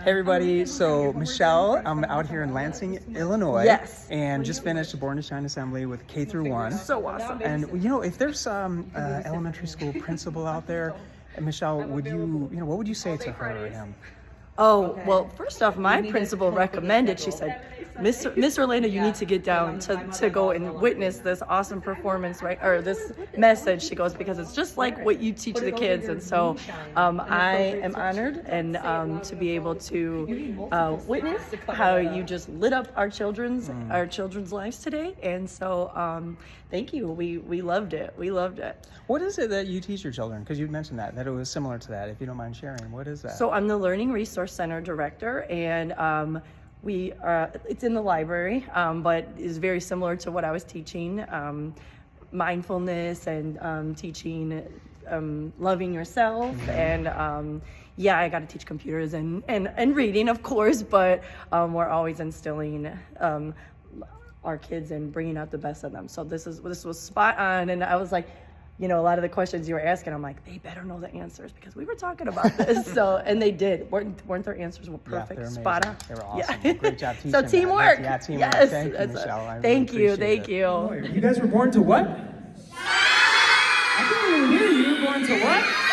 everybody. So Michelle, I'm out here in Lansing, Illinois. Yes. And just finished a Born to Shine Assembly with K through 1. So awesome. And if there's some elementary school principal out there, Michelle, would what would you say to her or him? Oh, well, first off, my principal recommended, she said, Miss Orlando, you need to get down to go and witness this awesome performance, right? Or this message, she goes, because it's just like what you teach the kids. And so I am honored and to be able to witness how you just lit up our children's lives today. And so thank you. We loved it. We loved it. What is it that you teach your children? Because you mentioned that it was similar to that. If you don't mind sharing, what is that? So I'm the Learning Resource Center director, and it's in the library, but is very similar to what I was teaching, mindfulness and teaching loving yourself. And I got to teach computers and reading, of course, but we're always instilling our kids and bringing out the best of them. So this was spot on, and I was like, a lot of the questions you were asking, I'm like, they better know the answers because we were talking about this. So, and they did. Weren't their answers were perfect, yeah, spot on? They were awesome. Yeah. Great job teaching. So teamwork. Yeah, teamwork. Yes. Thank you, Michelle. Thank you. You guys were born to what? I can't even hear you. Born to what?